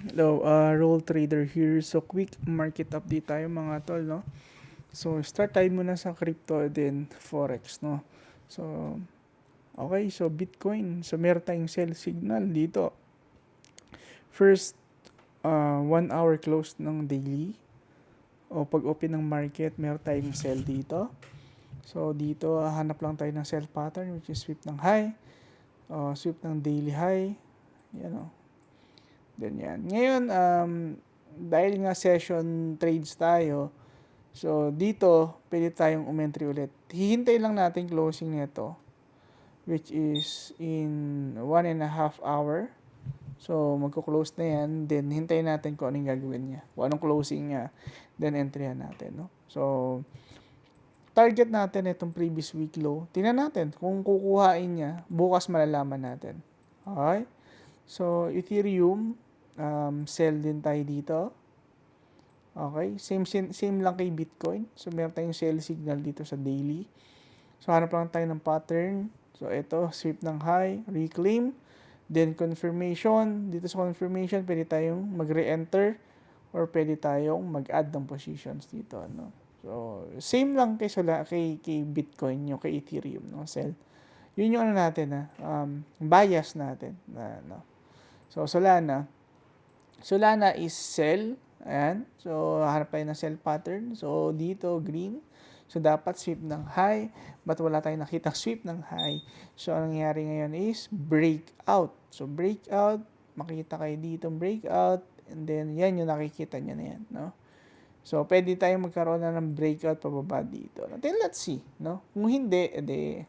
Hello, Roll Trader here. So, quick market update tayo mga tol, no? So, start tayo muna sa crypto then Forex, no? So, okay. So, Bitcoin. So, meron tayong sell signal dito. First, 1 hour close ng daily. O pag open ng market, meron tayong sell dito. So, dito, hanap lang tayo ng sell pattern which is sweep ng high. Sweep ng daily high. Yan o. Then yan. Ngayon, dahil nga session trades tayo, so dito, pwede tayong umentry ulit. Hihintay lang natin closing nito, which is in 1.5 hour. So, magko-close na yan. Then, hintayin natin kung anong gagawin niya. Kung anong closing niya. Then, entryhan natin. No? So, target natin itong previous week low. Tingnan natin kung kukuhain niya. Bukas malalaman natin. Okay? So, Ethereum, sell din tayo dito. Okay? Same lang kay Bitcoin. So, meron tayong sell signal dito sa daily. So, hanap lang tayo ng pattern. So, ito, sweep ng high, reclaim. Then, confirmation. Dito sa confirmation, pwede tayong mag-re-enter or pwede tayong mag-add ng positions dito. No? So, same lang kay Bitcoin, yung kay Ethereum, no? Sell. Yun yung ano natin, bias natin. No? So, Solana. Solana is sell. Ayan. So, hanap tayo ng sell pattern. So, dito, green. So, dapat sweep ng high. But wala tayong nakita sweep ng high. So, ang nangyayari ngayon is breakout. So, breakout. Makita kayo dito breakout. And then, yan yung nakikita nyo na yan. No? So, pwede tayong magkaroon na ng breakout pababa dito. Then, let's see. No? Kung hindi, edi,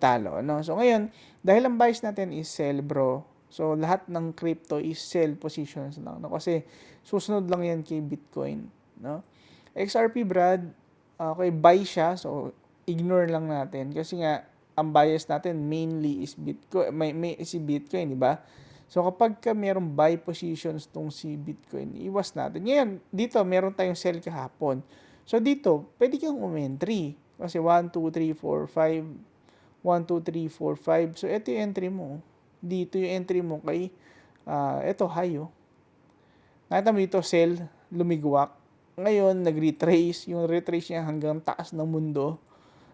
talo. No? So, ngayon, dahil ang bias natin is sell, bro. So, lahat ng crypto is sell positions lang. No? Kasi, susunod lang yan kay Bitcoin. No? XRP, Brad, okay, buy siya. So, ignore lang natin. Kasi nga, ang bias natin mainly is Bitcoin. May si Bitcoin, di ba? So, kapag ka merong buy positions tong si Bitcoin, iwas natin. Ngayon, dito, meron tayong sell kahapon. So, dito, pwede kang umentry. Kasi 1, 2, 3, 4, 5, 1, 2, 3, 4, 5. So, ito yung entry mo. Dito yung entry mo kay, ito, high, oh. Nakita mo dito, sell, lumigwak. Ngayon, nag-retrace. Yung retrace niya hanggang taas ng mundo.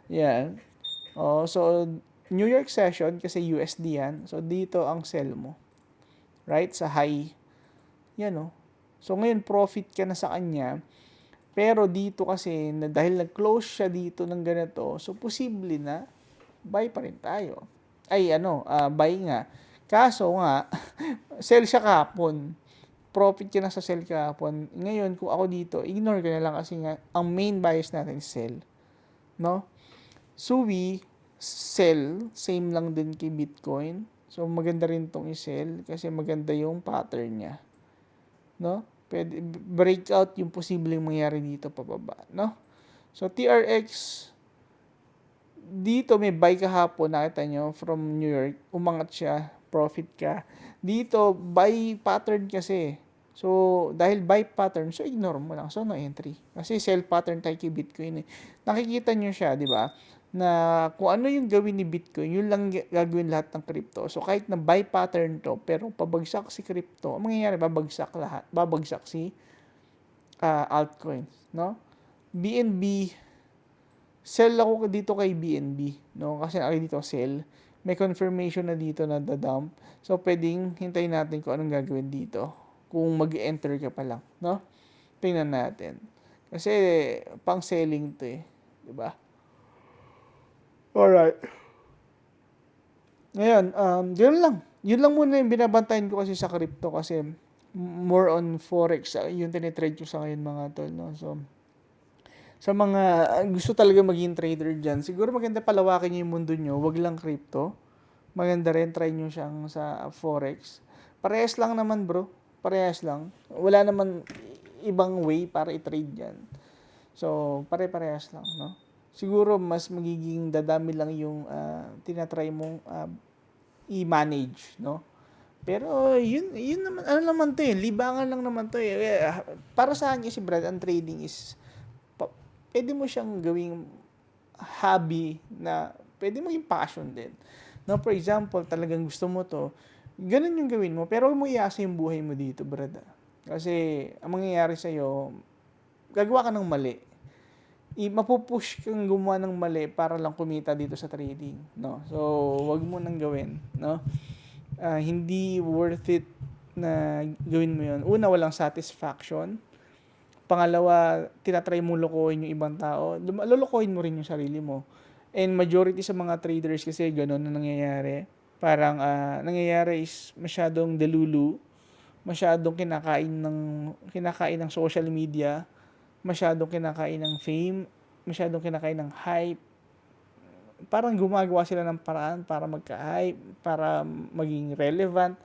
Yan. So, New York session, kasi USD yan. So, dito ang sell mo. Right? Sa high. Yan, oh. So, ngayon, profit ka na sa kanya. Pero dito kasi, dahil nag-close siya dito ng ganito, so, posible na buy pa rin tayo. Buy nga. Kaso nga, sell siya kahapon. Profit ka na sa sell kahapon. Ngayon, kung ako dito, ignore ka na lang kasi nga, ang main bias natin is sell. No? Suwi, sell, same lang din kay Bitcoin. So, maganda rin tong i-sell kasi maganda yung pattern niya. No? Pwede, breakout yung posibleng mangyari dito pababa. No? So, TRX, dito may buy kahapon, nakita nyo, from New York, umangat siya, profit ka. Dito, buy pattern kasi. So, dahil buy pattern, so ignore mo lang. So, no entry. Kasi sell pattern tayo kay Bitcoin. Nakikita nyo siya, di ba? Na kung ano yung gawin ni Bitcoin, yun lang gagawin lahat ng crypto. So, kahit na buy pattern to, pero pabagsak si crypto, ang mangyayari, babagsak lahat. Babagsak si altcoins. No? BNB, sell ako dito kay BNB, no? Kasi dito sell. May confirmation na dito na the-dump. So, pwedeng hintayin natin kung anong gagawin dito. Kung mag-enter ka pa lang, no? Tingnan natin. Kasi, pang selling to eh. Diba? Alright. Ngayon, yun lang. Yun lang muna yung binabantayan ko kasi sa crypto kasi more on forex. Yung tinitrade ko sa ngayon mga tol, no? So, sa mga gusto talaga maging trader dyan, siguro maganda palawakin nyo yung mundo nyo, wag lang crypto. Maganda rin, try nyo siyang sa forex. Parehas lang naman bro, parehas lang. Wala naman ibang way para i-trade dyan. So, pare-parehas lang, no? Siguro mas magiging dadami lang yung tinatry mong i-manage, no? Pero yun naman, ano naman to eh, libangan lang naman to eh. Para sa akin kasi Brad, ang trading is pwede mo siyang gawing hobby na pwede mo yung passion din. No, for example, talagang gusto mo to, Ganun yung gawin mo, pero huwag mo iasa yung buhay mo dito, brad. Kasi, ang mangyayari sa'yo, gagawa ka ng mali. Mapupush kang gumawa ng mali para lang kumita dito sa trading, no? So, wag mo nang gawin, no? Hindi worth it na gawin mo yun. Una, walang satisfaction. Pangalawa, tinatry mo lokohin yung ibang tao. Lolokohin mo rin yung sarili mo. And majority sa mga traders kasi gano'n na nangyayari. Parang nangyayari is masyadong delulu, masyadong kinakain ng social media, masyadong kinakain ng fame, masyadong kinakain ng hype. Parang gumagawa sila ng paraan para magka-hype, para maging relevant.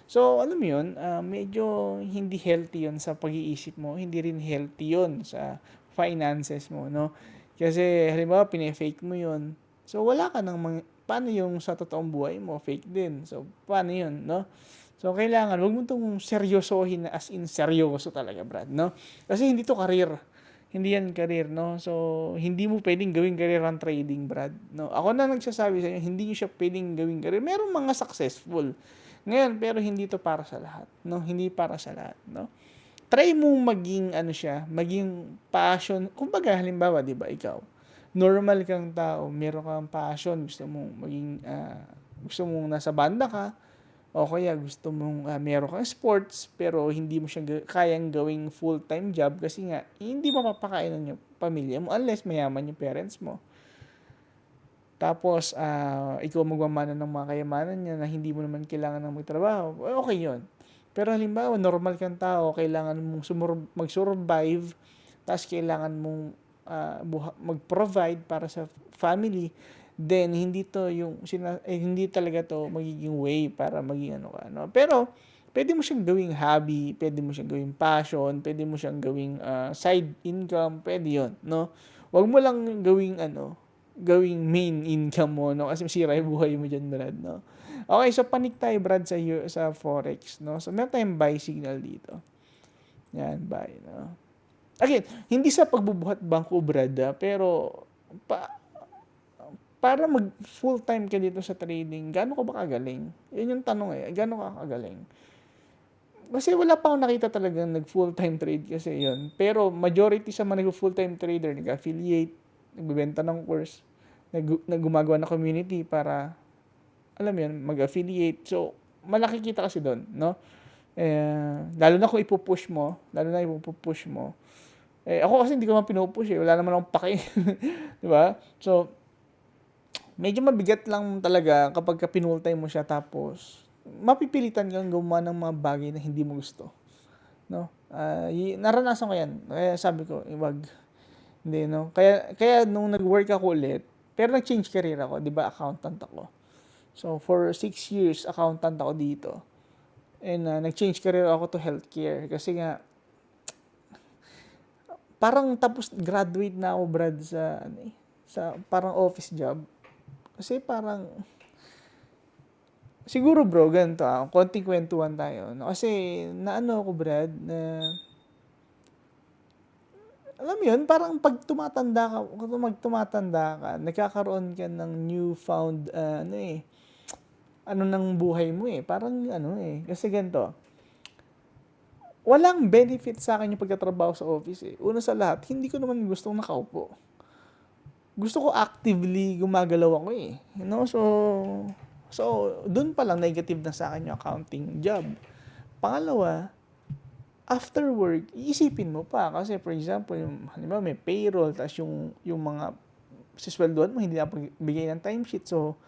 So, alam mo yun, medyo hindi healthy yun sa pag-iisip mo, hindi rin healthy yun sa finances mo, no? Kasi, halimbawa, pinefake mo yun. So, wala ka nang paano yung sa totoong buhay mo? Fake din. So, paano yun, no? So, kailangan, wag mo itong seryosohin na as in seryoso talaga, Brad, no? Kasi hindi to career. Hindi yan career, no? So, hindi mo pwedeng gawing career ang trading, Brad, no? Ako na nagsasabi sa inyo, hindi nyo siya pwedeng gawing career. Meron mga successful. Ngayon, pero hindi to para sa lahat, no? Hindi para sa lahat, no? Try mo maging, ano siya, maging passion. Kumbaga, halimbawa, di ba, ikaw, normal kang tao, meron kang passion, gusto mong nasa banda ka, o kaya gusto mong meron kang sports pero hindi mo siya kayang gawing full-time job kasi nga hindi mapapakain ng yung pamilya mo unless mayaman yung parents mo. Tapos ikaw magmamana ng mga kayamanan niya na hindi mo naman kailangan ng magtrabaho. Okay 'yon. Pero halimbawa normal kang tao, kailangan mong mag-survive, tapos kailangan mong mag-provide para sa family, then hindi talaga to magiging way para maging ano ka, no? Pero pwede mo siyang gawing hobby, pwede mo siyang gawing passion, pwede mo siyang gawing side income, pwede 'yon, no? Wag mo lang gawing main income mo, no? Kasi masira yung buhay mo diyan, Brad, no? Okay, so panik tayo, Brad, sa Forex, no? So meron tayong buy signal dito. Yan, buy, no? Again, hindi sa pagbubuhat bangko, Brad, pero para mag full-time ka dito sa trading, gaano ka ba kagaling? Yun yung tanong gaano ka kagaling? Kasi wala pa akong nakita talagang nag full-time trade kasi yun. Pero majority sa mga nag full-time trader, nag-affiliate, nagbebenta ng course, gumagawa ng community para, alam mo yun, mag-affiliate. So, malaki kita kasi doon, no? Lalo na kung ipupush mo, ako kasi hindi ko man pinupush wala naman akong pake. Di ba? So, medyo mabigat lang talaga kapag pinultime mo siya tapos mapipilitan kang gumawa ng mga bagay na hindi mo gusto, no? Naranasan ko 'yan. Kaya sabi ko, wag. Hindi, no? Kaya nung nag-work ako ulit, pero nag-change career ako, 'di ba? Accountant ako. So for 6 years accountant ako dito. And nag-change career ako to healthcare kasi nga parang tapos graduate na ako, Brad, sa parang office job. Kasi parang, siguro bro, ganito konting kwentuhan tayo. No? Kasi, naano ako, Brad, na, alam mo yun, parang pag tumatanda ka, nagkakaroon ka ng newfound, ng buhay mo Parang, kasi ganito, walang benefit sa akin yung pagtatrabaho sa office Una sa lahat, hindi ko naman gustong nakaupo. Gusto ko actively gumagalaw ako You know, so doon pa lang negative na sa akin yung accounting job. Pangalawa, after work, iisipin mo pa kasi for example, halimbawa may payroll tapos yung mga sisweldohan mo hindi na pagbigay ng timesheet. So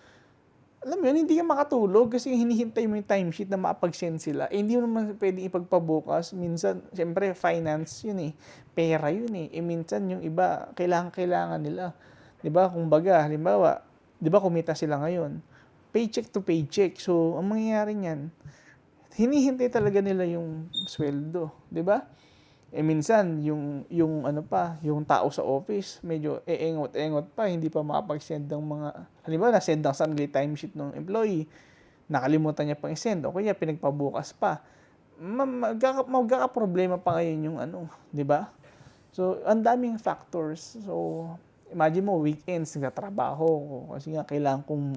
alam mo yun, hindi ka makatulog kasi hinihintay mo yung timesheet na maapag-send sila. Hindi mo naman pwedeng ipagpabukas. Minsan, siyempre, finance yun Pera yun minsan, yung iba, kailangan nila. 'Di ba? Kung baga, halimbawa, 'di ba kumita sila ngayon? Paycheck to paycheck. So, ang mangyayari niyan, hinihintay talaga nila yung sweldo, 'di ba? Minsan yung tao sa office medyo eengot pa, hindi pa makapag-send ng mga halimbawa na-send ang sunday timesheet ng employee, nakalimutan niya pang i-send o kaya pinagpabukas pa. Magkaka-problema pa ngayon yung 'di ba? So, ang daming factors. So, imagine mo, weekends, nagtatrabaho ko. Kasi nga, kailangan kong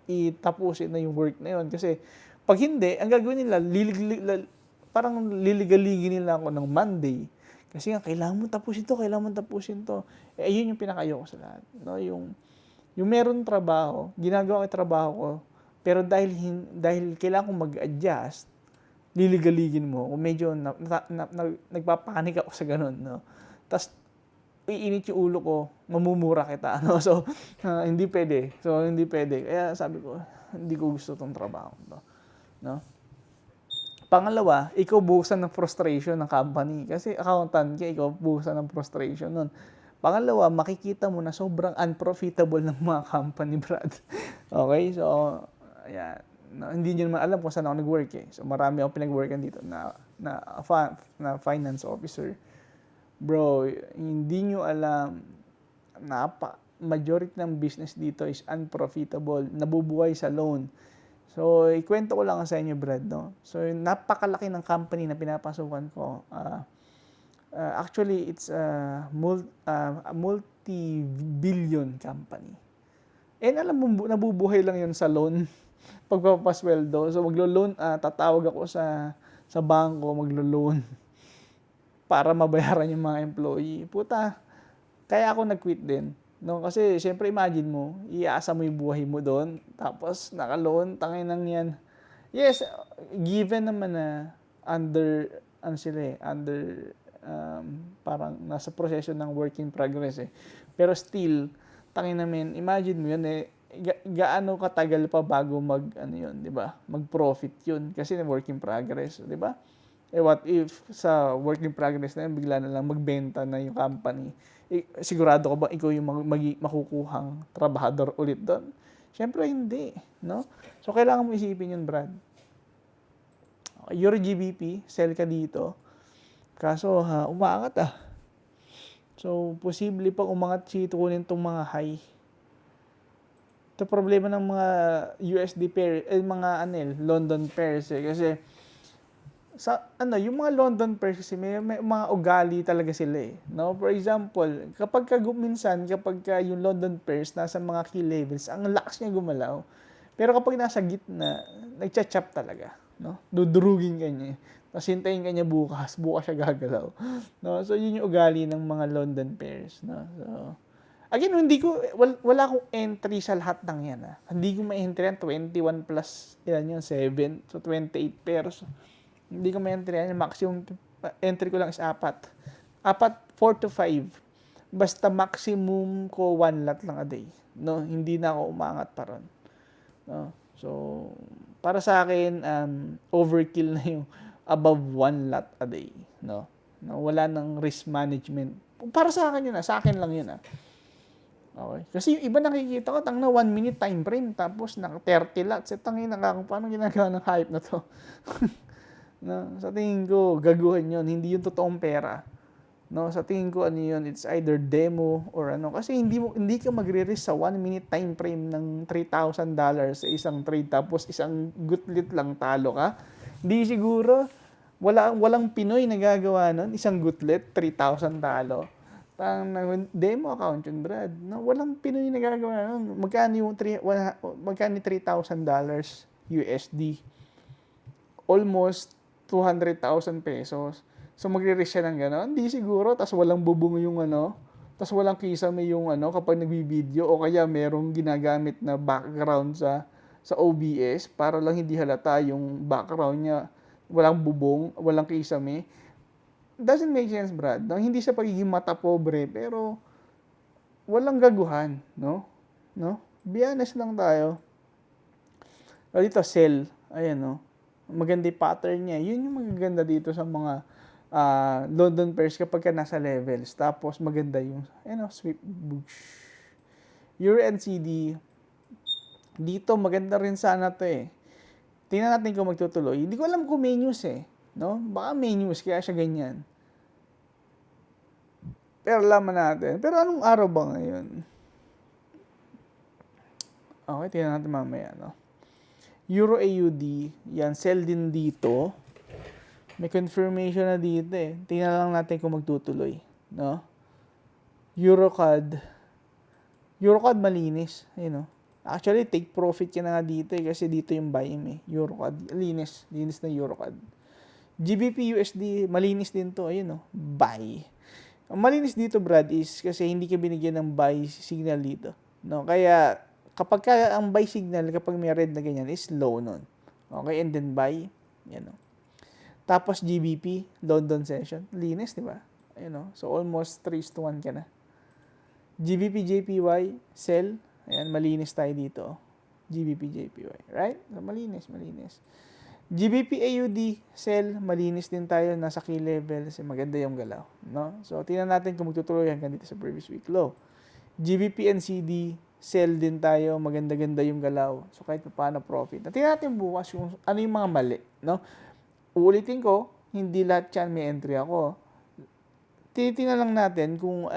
itapusin na yung work na yun. Kasi, Pag hindi, ang gagawin nila, parang liligaligin nila ako ng Monday. Kasi nga, kailangan mo tapusin to, kailangan mo tapusin to. Eh, yun yung pinakayoko sa lahat. No? Yung meron trabaho, ginagawa ko yung trabaho ko, pero dahil kailangan kong mag-adjust, liligaligin mo. Kung medyo nagpapanik ako sa ganun. No? Tapos, iinit yung ulo ko, mamumura kita. No? So, hindi pwede. Hindi pwede. Kaya sabi ko, hindi ko gusto tong trabaho. No? Pangalawa, ikaw buhusan ng frustration ng company. Kasi accountant ka, ikaw buhusan ng frustration nun. Pangalawa, makikita mo na sobrang unprofitable ng mga company, Brad. Okay? So, ayan. No, hindi nyo naman alam kung saan ako nag-work eh. So, marami akong pinag-workan dito na finance officer. Bro, hindi nyo alam, majority ng business dito is unprofitable, nabubuhay sa loan. So, ikwento ko lang sa inyo, Brad, no? So, napakalaki ng company na pinapasukan ko. Actually, it's a multi-billion company. And alam mo, nabubuhay lang yun sa loan. Pagpapasweldo. So, maglo-loan, tatawag ako sa bangko, maglo-loan para mabayaran yung mga employee. Puta, kaya ako nag-quit din. No, kasi syempre imagine mo, iasa mo yung buhay mo doon, tapos naka-loan, tangin nang yan. Yes, given naman na under parang nasa proseso ng work in progress eh. Pero still, tangin namin, imagine mo yun eh, gaano katagal pa bago di ba? Mag-profit yun kasi work in progress, di ba? Eh what if sa work in progress na yun, bigla na lang magbenta na yung company? Sigurado ka ba ikaw yung makukuhang trabahador ulit doon? Siyempre hindi, no? So kailangan mo isipin yun, Brad. You're GBP, sell ka dito. Kaso umaangat So posible pang umangat kunin tong mga high. Ito problema ng mga USD pair, mga London pairs eh. Kasi yung mga London pairs kasi may mga ugali talaga sila eh. No? For example, kapag yung London pairs nasa mga key levels, ang lakas niya gumalaw. Pero kapag nasa gitna, nagcha-chop talaga. No? Dudurugin ka niya. Tapos hintayin ka niya bukas siya gagalaw. No? So yun yung ugali ng mga London pairs. No? So, again, wala akong entry sa lahat ng yan. Hindi ko ma-entry yan, 21 plus, ilan yun, 7. So 28 pairs. Hindi ko ma-entry yan. Maximum entry ko lang is 4. 4 to 5. Basta maximum ko 1 lot lang a day. No, hindi na ako umangat pa ron. No. So, para sa akin, overkill na yung above 1 lot a day. No. Wala nang risk management. Para sa akin yun sa akin lang yun Okay. Kasi yung iba nakikita ko, 1 minute time frame, tapos 30 lots. Tangina ka kung paano ginagawa ng hype na to. No, sa tingin ko, gaguhan yun. Hindi yung totoong pera. No, sa tingin ko, it's either demo or Kasi hindi ka magre-risk sa 1 minute time frame ng $3,000 sa isang trade, tapos isang gutlit lang talo ka. Hindi siguro. Walang Pinoy na gagawa nun. Isang gutlit, 3,000 talo. Demo account yun, Brad. No, walang Pinoy na gagawa nun. Magkano yung $3,000 USD? Almost 200,000 pesos. So, magre-risk siya ng gano'n? Hindi siguro. Tapos walang bubong yung Tapos walang kisame yung kapag nagbibideo. O kaya merong ginagamit na background sa OBS para lang hindi halata yung background niya. Walang bubong, walang kisame. Doesn't make sense, Brad. No? Hindi sa pagiging mata pobre, pero walang gaguhan. No? Be honest lang tayo. Dito, sell. Ayan, no? Maganda yung pattern niya. Yun yung magaganda dito sa mga London pairs kapag ka nasa levels. Tapos maganda yung sweep boosh. Euro NCD. Dito maganda rin sana to eh. Tingnan natin kung magtutuloy. Hindi ko alam kung may news eh. No? Baka may news kaya siya ganyan. Pero laman natin. Pero anong araw ba ngayon? Okay, tingnan natin mamaya, no? Euro AUD, yan, sell din dito. May confirmation na dito eh. Tingnan lang natin kung magtutuloy. No? Eurocad malinis. Ayun, no? Actually, take profit ka na nga dito kasi dito yung buy eh. EuroCAD. Linis na EuroCAD. GBP USD, malinis din to. Ayun buy. Ang malinis dito, Brad, is kasi hindi ka binigyan ng buy signal dito. No? Kaya, kapag ang buy signal, kapag may red na ganyan, is low nun. Okay, and then buy. Yan Tapos GBP, London session. Linis, di ba? Ayun So, almost 3:1 ka na. GBP JPY, sell. Ayan, malinis tayo dito. GBP JPY, right? So, malinis. GBP AUD, sell, malinis din tayo, nasa key level, kasi maganda yung galaw, no? So, tingnan natin kung magtutuloy hanggang dito sa previous week low. GBP NCD, sell din tayo, maganda-ganda yung galaw. So, kahit paano profit. Tingnan natin bukas yung ano yung mga mali, no? Uulitin ko, hindi lahat yan may entry ako. Tinitingnan lang natin kung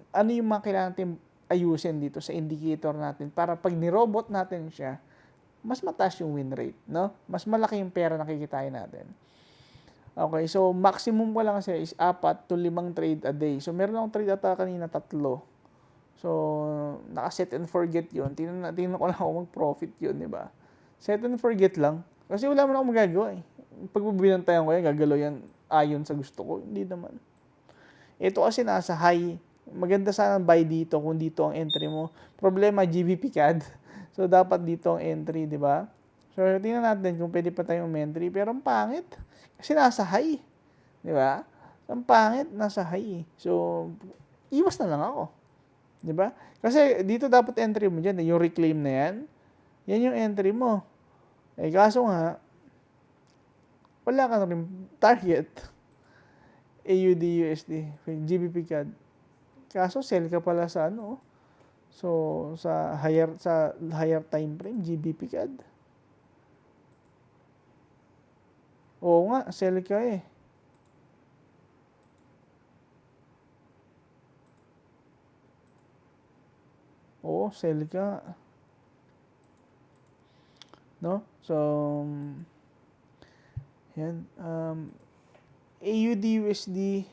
ano yung mga kailangan natin ayusin dito sa indicator natin para pag nirobot natin siya, mas mataas yung win rate, no? Mas malaki yung pera na kikitain natin. Okay, so maximum ko lang kasi is 4 to 5 trade a day. So meron akong trade ata kanina 3. So naka-set and forget yun. Tingnan ko lang ako mag-profit yun, di ba? Set and forget lang. Kasi wala mo na akong magagawa eh. Pag bibinantayan ko yan, gagalaw yan ayon sa gusto ko. Hindi naman. Ito kasi nasa high. Maganda sana buy dito kung dito ang entry mo. Problema, GBP CAD. So, dapat dito ang entry, di ba? So, tingnan natin kung pwede pa tayong entry. Pero ang pangit. Kasi nasa high. Di ba? Ang pangit, nasa high. So, iwas na lang ako. Di ba? Kasi dito dapat entry mo dyan. Yung reclaim na yan. Yan yung entry mo. Eh, kaso nga, wala ka na rin target. AUD, USD, GBP CAD. Kaso, sell ka pala sa So, sa higher time frame, GBP CAD. Oo nga, sell ka eh. Oo, sell ka. No? So, yan. AUD, USD.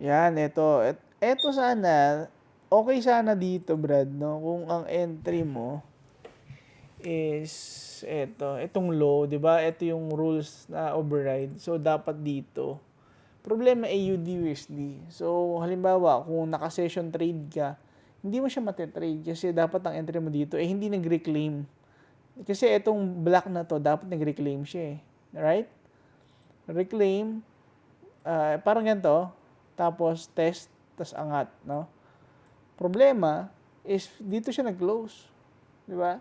Yan, ito. Ito sana, okay sana dito, Brad, no? Kung ang entry mo is itong low, 'di ba? Ito yung rules na override. So dapat dito. Problema AUD USD. So halimbawa, kung naka-session trade ka, hindi mo siya mate-trade kasi dapat ang entry mo dito hindi nag-reclaim. Kasi itong black na to, dapat nag-reclaim siya eh. Right? Reclaim, parang ganito, tapos test, tas angat, no? Problema is dito siya nag-close. Di ba?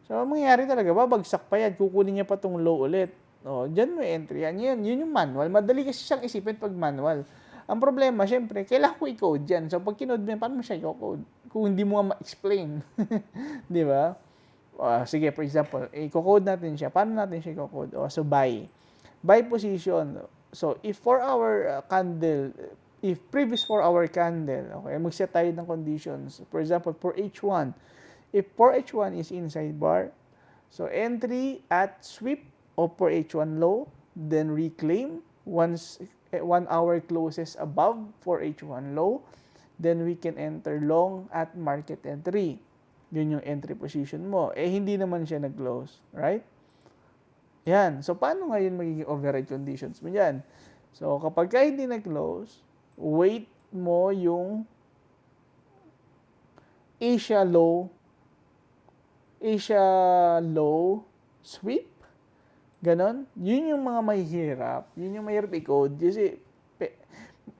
So, ang mangyayari talaga, babagsak pa yan. Kukunin niya pa tong low ulit. O, dyan mo entry yan. Yun yung manual. Madali kasi siyang isipin pag manual. Ang problema, syempre, kailangan ko i-code yan. So, pag kinode mo yan, paano mo siya i-code? Kung hindi mo nga ma-explain. Di ba? Sige, for example, i-code natin siya. Paano natin siya i-code? So, buy. Buy position. So, if 4-hour candle, if previous 4-hour candle, okay, mag-set tayo ng conditions. For example, for H1, if for H1 is inside bar, so entry at sweep of for H1 low, then reclaim once 1 hour closes above for H1 low, then we can enter long at market entry. Yun yung entry position mo. Hindi naman siya nag-close, right? Yan. So, paano ngayon magiging override conditions mo yan? So, kapag hindi nag-close, wait mo yung Asia low sweep. Ganon. Yun yung mga mahihirap. Yun yung mahirap i-code. Kasi,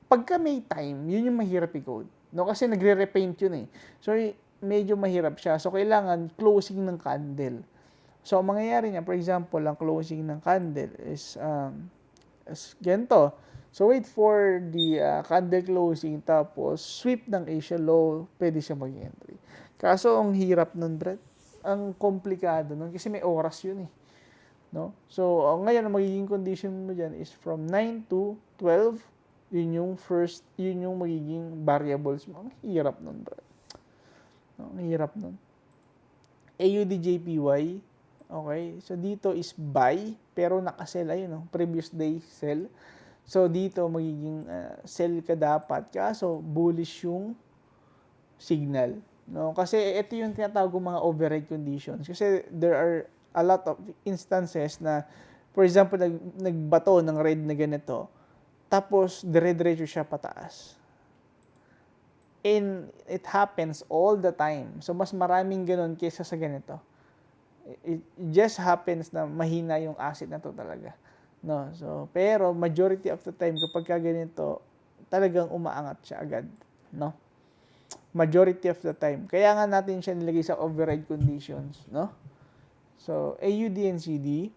pagka may time, yun yung mahirap i-code. No? Kasi nagre-repaint yun eh. So, medyo mahirap siya. So, kailangan closing ng candle. So, ang mangyayari niya, for example, ang closing ng candle is ganito. So, wait for the candle closing, tapos sweep ng Asia low, pwede siya mag-entry. Kaso, ang hirap nun, Brett. Ang komplikado nun, kasi may oras yun eh. No? So, ngayon, ang magiging condition mo dyan is from 9 to 12, yun yung magiging variables mo. Ang hirap nun, Brett. No? Ang hirap nun. AUD-JPY, okay, so dito is buy, pero nakasell, ayun, previous day sell. So, dito magiging sell ka dapat. Kaso, bullish yung signal. No? Kasi ito yung tinatawag kong mga override conditions. Kasi there are a lot of instances na, for example, nagbato ng red na ganito, tapos dire-diretso siya pataas. And it happens all the time. So, mas maraming ganun kaysa sa ganito. It just happens na mahina yung asset na to talaga. No? So, pero majority of the time, kapag ka ganito, talagang umaangat siya agad. No? Majority of the time. Kaya nga natin siya nilagay sa override conditions. No? So, AUD and CD,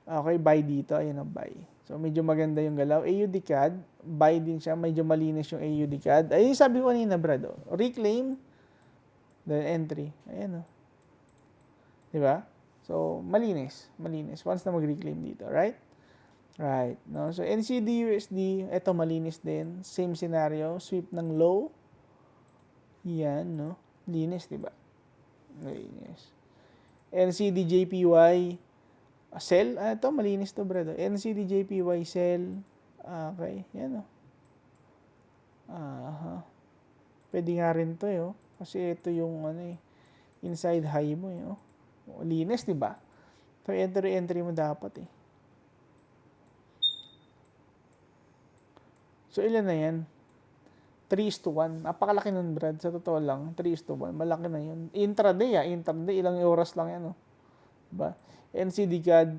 okay, buy dito. Ayan ang buy. So, medyo maganda yung galaw. AUD CAD, buy din siya. Medyo malinis yung AUD CAD. Ayun sabi ko kanina, brad. Reclaim, then entry. Ayan, oh. Diba? So, malinis. Malinis. Once na mag-reclaim dito, right? Right. No? So, NCD, USD, ito malinis din. Same scenario. Sweep ng low. Yan, no? Linis, diba? Linis. NCD, JPY, sell. Ito, malinis to, brother. NCD, JPY, sell. Okay. Yan, oh. Aha. Pwede nga rin to, eh, oh. Kasi ito yung, inside high mo, eh, oh. Linis, diba? So, entry mo dapat, eh. So, ilan na yan? 3:1. Napakalaki nun, Brad. Sa totoo lang, 3:1. Malaki na yun. Intraday, Intraday. Ilang oras lang yan, oh. Diba? NCD CAD,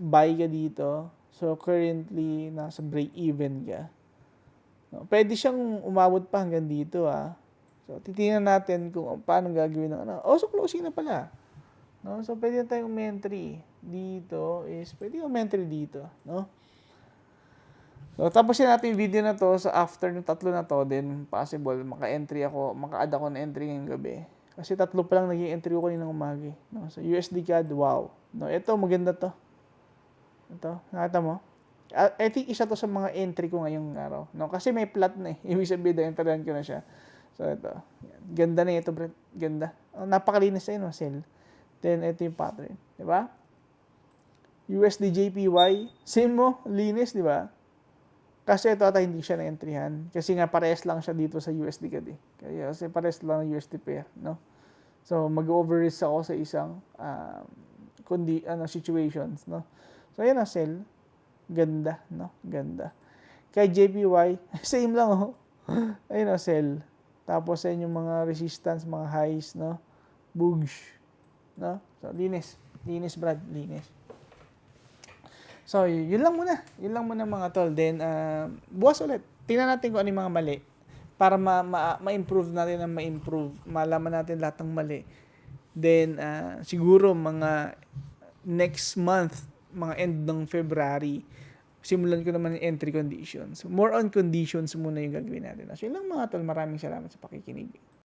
buy ka dito. So, currently, nasa break-even ka. No? Pwede siyang umabot pa hanggang dito, So, titingnan natin kung paano gagawin ng ano. Oh, so closing na pala. No? So, pwede na tayong entry. Dito is, pwede yung entry dito, no? So, tapusin natin yung video na to. So, after ng tatlo na to, then possible, maka-add ako ng entry ngayong gabi. Kasi tatlo pa lang naging entry ko kanina ng umaga. No? So, USD CAD, wow. No, ito, maganda to. Ito, nakita mo? I think isa to sa mga entry ko ngayong araw. No? Kasi may plot na, eh. Ibig sabihin, na-enteryan ko na siya. So, ito. Ganda na ito, bro. Ganda. Napakalinis na yun, sell. Then, ito yung pattern. Diba? USD JPY, same mo, linis, diba? Kasi ito ata hindi siya na-entryhan. Kasi nga parehas lang siya dito sa USD CAD. Kaya kasi parehas lang ng USD pair, no? So mag-over-risk ako sa isang situations, no? So ayan na, sell. Ganda, no? Ganda. Kay JPY, same lang, oh. Ayun na, sell. Tapos ayun yung mga resistance, mga highs, no? Boosh. No? So linis. Linis, Brad. Linis. So, yun lang muna. Yun lang muna mga tol. Then, bukas ulit. Tingnan natin kung ano yung mga mali. Para ma-improve natin ang ma-improve. Malaman natin lahat ng mali. Then, siguro mga next month, mga end ng February, simulan ko naman yung entry conditions. More on conditions muna yung gagawin natin. So, yun lang mga tol. Maraming salamat sa pakikinig.